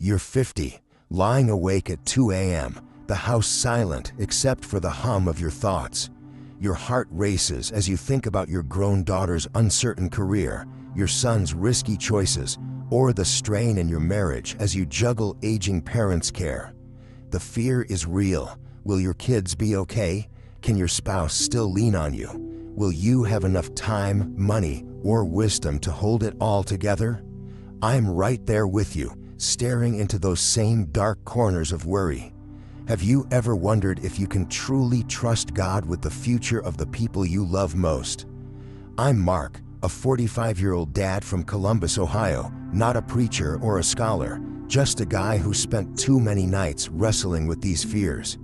You're 50, lying awake at 2 a.m., the house silent except for the hum of your thoughts. Your heart races as you think about your grown daughter's uncertain career, your son's risky choices, or the strain in your marriage as you juggle aging parents' care. The fear is real. Will your kids be okay? Can your spouse still lean on you? Will you have enough time, money, or wisdom to hold it all together? I'm right there with you, staring into those same dark corners of worry. Have you ever wondered if you can truly trust God with the future of the people you love most? I'm Mark, a 45-year-old dad from Columbus, Ohio, not a preacher or a scholar, just a guy who spent too many nights wrestling with these fears.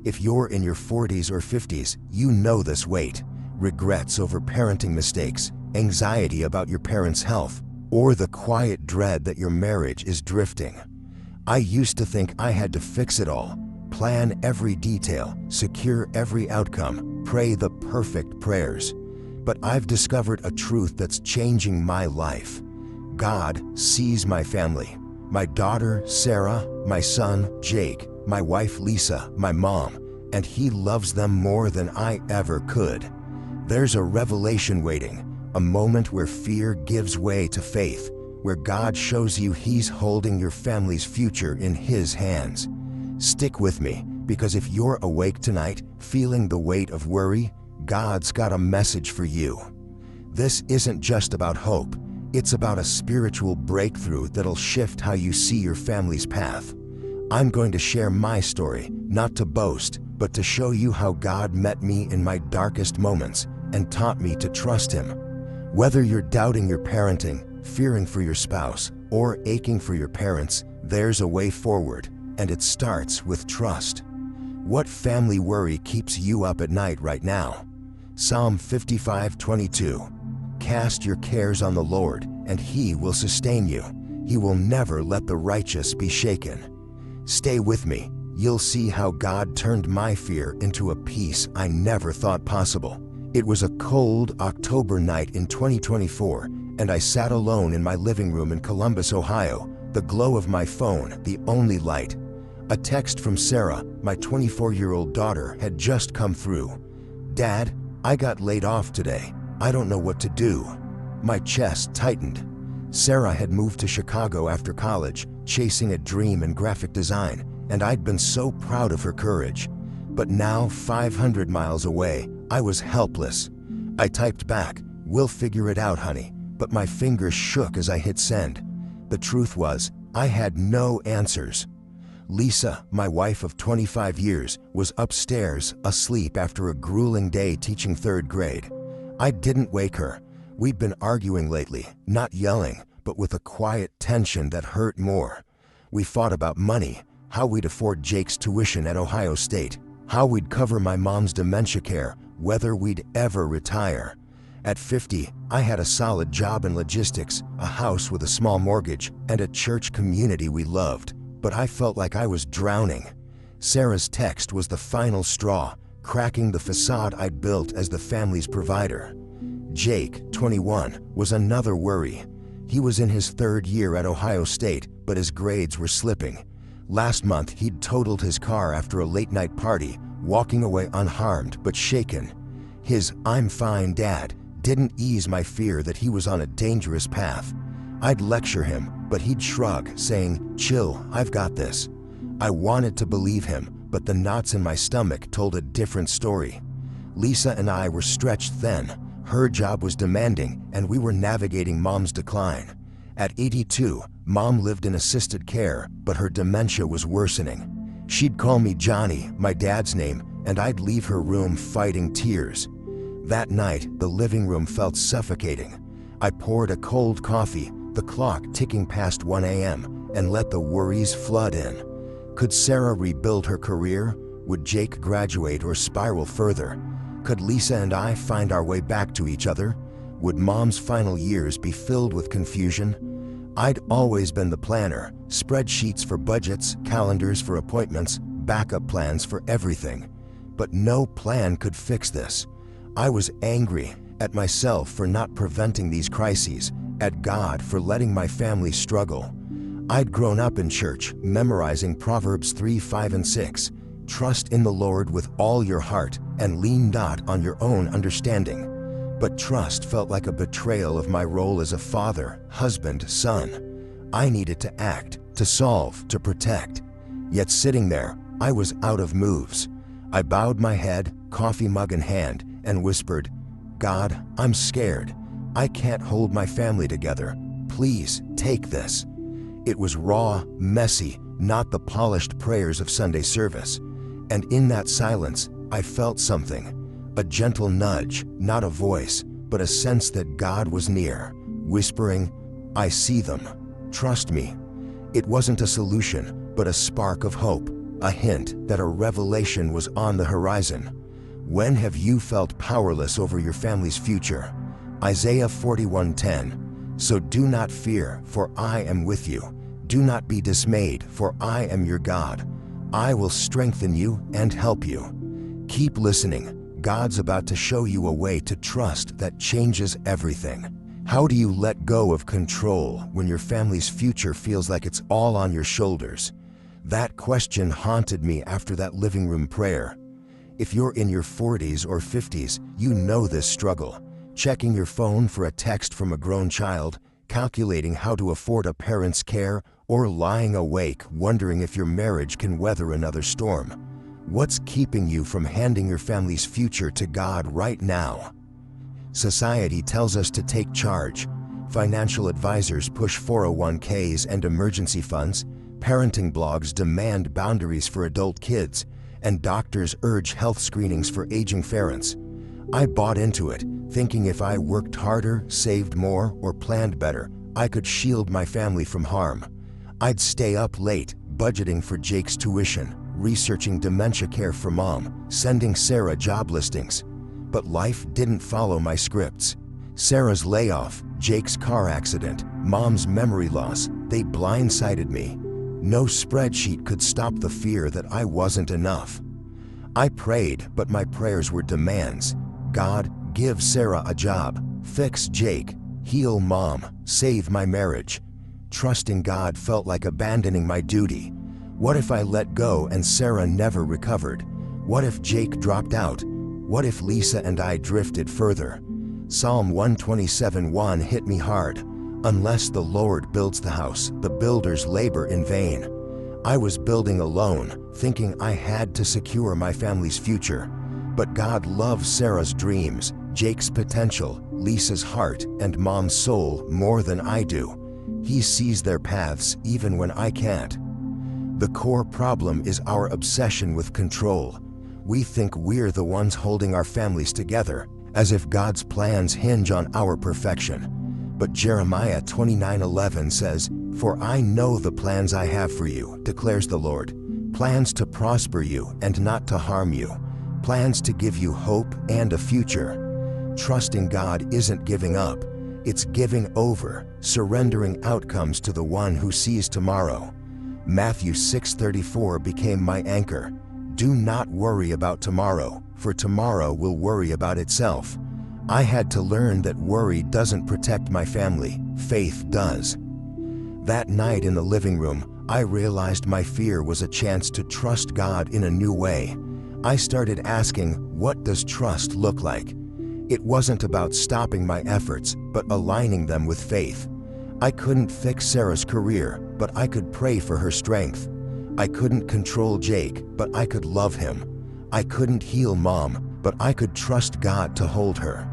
If you're in your 40s or 50s, you know this weight. Regrets over parenting mistakes, anxiety about your parents' health, or the quiet dread that your marriage is drifting. I used to think I had to fix it all, plan every detail, secure every outcome, pray the perfect prayers. But I've discovered a truth that's changing my life. God sees my family. My daughter, Sarah, my son, Jake, my wife, Lisa, my mom, and He loves them more than I ever could. There's a revelation waiting, a moment where fear gives way to faith, where God shows you He's holding your family's future in His hands. Stick with me, because if you're awake tonight, feeling the weight of worry, God's got a message for you. This isn't just about hope, it's about a spiritual breakthrough that'll shift how you see your family's path. I'm going to share my story, not to boast, but to show you how God met me in my darkest moments and taught me to trust Him. Whether you're doubting your parenting, fearing for your spouse, or aching for your parents, there's a way forward. And it starts with trust. What family worry keeps you up at night right now? Psalm 55:22. Cast your cares on the Lord, and He will sustain you. He will never let the righteous be shaken. Stay with me. You'll see how God turned my fear into a peace I never thought possible. It was a cold October night in 2024, and I sat alone in my living room in Columbus, Ohio, the glow of my phone, the only light. A text from Sarah, my 24-year-old daughter, had just come through. "Dad, I got laid off today. I don't know what to do." My chest tightened. Sarah had moved to Chicago after college, chasing a dream in graphic design, and I'd been so proud of her courage. But now, 500 miles away, I was helpless. I typed back, "We'll figure it out, honey," but my fingers shook as I hit send. The truth was, I had no answers. Lisa, my wife of 25 years, was upstairs, asleep after a grueling day teaching 3rd grade. I didn't wake her. We'd been arguing lately, not yelling, but with a quiet tension that hurt more. We fought about money, how we'd afford Jake's tuition at Ohio State, how we'd cover my mom's dementia care, whether we'd ever retire. At 50, I had a solid job in logistics, a house with a small mortgage, and a church community we loved. But I felt like I was drowning. Sarah's text was the final straw, cracking the facade I'd built as the family's provider. Jake, 21, was another worry. He was in his 3rd year at Ohio State, but his grades were slipping. Last month, he'd totaled his car after a late-night party, walking away unharmed but shaken. His "I'm fine, Dad" didn't ease my fear that he was on a dangerous path. I'd lecture him, but he'd shrug, saying, "Chill, I've got this." I wanted to believe him, but the knots in my stomach told a different story. Lisa and I were stretched thin. Her job was demanding, and we were navigating Mom's decline. At 82, Mom lived in assisted care, but her dementia was worsening. She'd call me Johnny, my dad's name, and I'd leave her room fighting tears. That night, the living room felt suffocating. I poured a cold coffee, the clock ticking past 1 a.m., and let the worries flood in. Could Sarah rebuild her career? Would Jake graduate or spiral further? Could Lisa and I find our way back to each other? Would Mom's final years be filled with confusion? I'd always been the planner, spreadsheets for budgets, calendars for appointments, backup plans for everything. But no plan could fix this. I was angry at myself for not preventing these crises, at God for letting my family struggle. I'd grown up in church, memorizing Proverbs 3, 5, and 6. Trust in the Lord with all your heart and lean not on your own understanding. But trust felt like a betrayal of my role as a father, husband, son. I needed to act, to solve, to protect. Yet sitting there, I was out of moves. I bowed my head, coffee mug in hand, and whispered, "God, I'm scared. I can't hold my family together. Please take this." It was raw, messy, not the polished prayers of Sunday service. And in that silence, I felt something. A gentle nudge, not a voice, but a sense that God was near, whispering, "I see them. Trust me." It wasn't a solution, but a spark of hope, a hint that a revelation was on the horizon. When have you felt powerless over your family's future? Isaiah 41:10. So do not fear, for I am with you. Do not be dismayed, for I am your God. I will strengthen you and help you. Keep listening. God's about to show you a way to trust that changes everything. How do you let go of control when your family's future feels like it's all on your shoulders? That question haunted me after that living room prayer. If you're in your 40s or 50s, you know this struggle. Checking your phone for a text from a grown child, calculating how to afford a parent's care, or lying awake wondering if your marriage can weather another storm. What's keeping you from handing your family's future to God right now? Society tells us to take charge. Financial advisors push 401ks and emergency funds, parenting blogs demand boundaries for adult kids, and doctors urge health screenings for aging parents. I bought into it, thinking if I worked harder, saved more, or planned better, I could shield my family from harm. I'd stay up late, budgeting for Jake's tuition, researching dementia care for mom, sending Sarah job listings. But life didn't follow my scripts. Sarah's layoff, Jake's car accident, mom's memory loss, they blindsided me. No spreadsheet could stop the fear that I wasn't enough. I prayed, but my prayers were demands. God, give Sarah a job, fix Jake, heal mom, save my marriage. Trusting God felt like abandoning my duty. What if I let go and Sarah never recovered? What if Jake dropped out? What if Lisa and I drifted further? Psalm 127:1 hit me hard. Unless the Lord builds the house, the builders labor in vain. I was building alone, thinking I had to secure my family's future. But God loves Sarah's dreams, Jake's potential, Lisa's heart, and mom's soul more than I do. He sees their paths even when I can't. The core problem is our obsession with control. We think we're the ones holding our families together, as if God's plans hinge on our perfection. But Jeremiah 29:11 says, "For I know the plans I have for you, declares the Lord, plans to prosper you and not to harm you, plans to give you hope and a future." Trusting God isn't giving up, it's giving over, surrendering outcomes to the one who sees tomorrow. Matthew 6:34 became my anchor. Do not worry about tomorrow, for tomorrow will worry about itself. I had to learn that worry doesn't protect my family, faith does. That night in the living room, I realized my fear was a chance to trust God in a new way. I started asking, what does trust look like? It wasn't about stopping my efforts, but aligning them with faith. I couldn't fix Sarah's career, but I could pray for her strength. I couldn't control Jake, but I could love him. I couldn't heal mom, but I could trust God to hold her.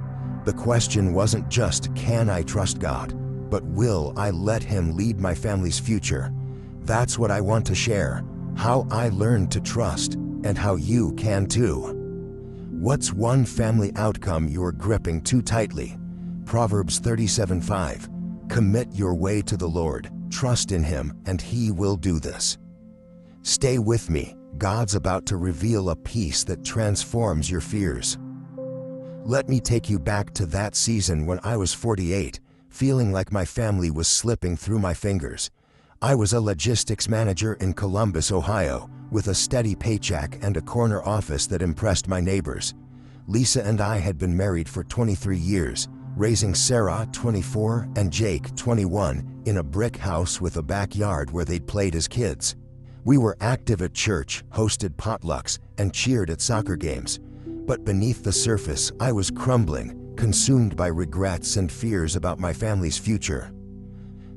The question wasn't just, can I trust God, but will I let Him lead my family's future? That's what I want to share, how I learned to trust, and how you can too. What's one family outcome you're gripping too tightly? Proverbs 37:5. Commit your way to the Lord, trust in Him, and He will do this. Stay with me, God's about to reveal a peace that transforms your fears. Let me take you back to that season when I was 48, feeling like my family was slipping through my fingers. I was a logistics manager in Columbus, Ohio, with a steady paycheck and a corner office that impressed my neighbors. Lisa and I had been married for 23 years, raising Sarah, 24, and Jake, 21, in a brick house with a backyard where they'd played as kids. We were active at church, hosted potlucks, and cheered at soccer games. But beneath the surface, I was crumbling, consumed by regrets and fears about my family's future.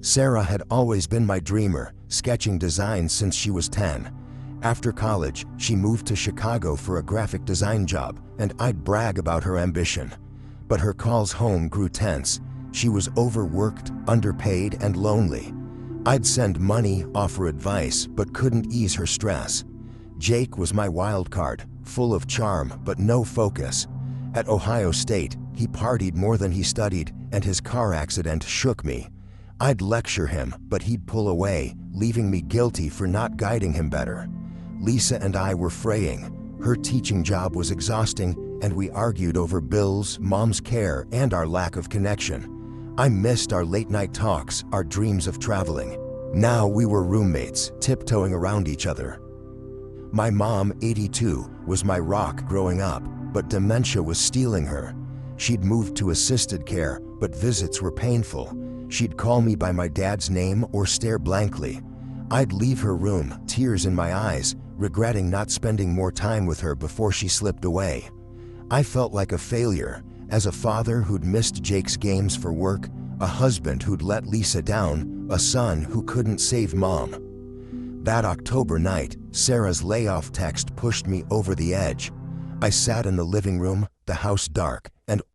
Sarah had always been my dreamer, sketching designs since she was 10. After college, she moved to Chicago for a graphic design job, and I'd brag about her ambition. But her calls home grew tense. She was overworked, underpaid, and lonely. I'd send money, offer advice, but couldn't ease her stress. Jake was my wild card, full of charm but no focus. At Ohio State, he partied more than he studied, and his car accident shook me. I'd lecture him, but he'd pull away, leaving me guilty for not guiding him better. Lisa and I were fraying. Her teaching job was exhausting, and we argued over bills, mom's care, and our lack of connection. I missed our late-night talks, our dreams of traveling. Now we were roommates, tiptoeing around each other. My mom, 82, was my rock growing up, but dementia was stealing her. She'd moved to assisted care, but visits were painful. She'd call me by my dad's name or stare blankly. I'd leave her room, tears in my eyes, regretting not spending more time with her before she slipped away. I felt like a failure, as a father who'd missed Jake's games for work, a husband who'd let Lisa down, a son who couldn't save mom. That October night, Sarah's layoff text pushed me over the edge. I sat in the living room, the house dark, and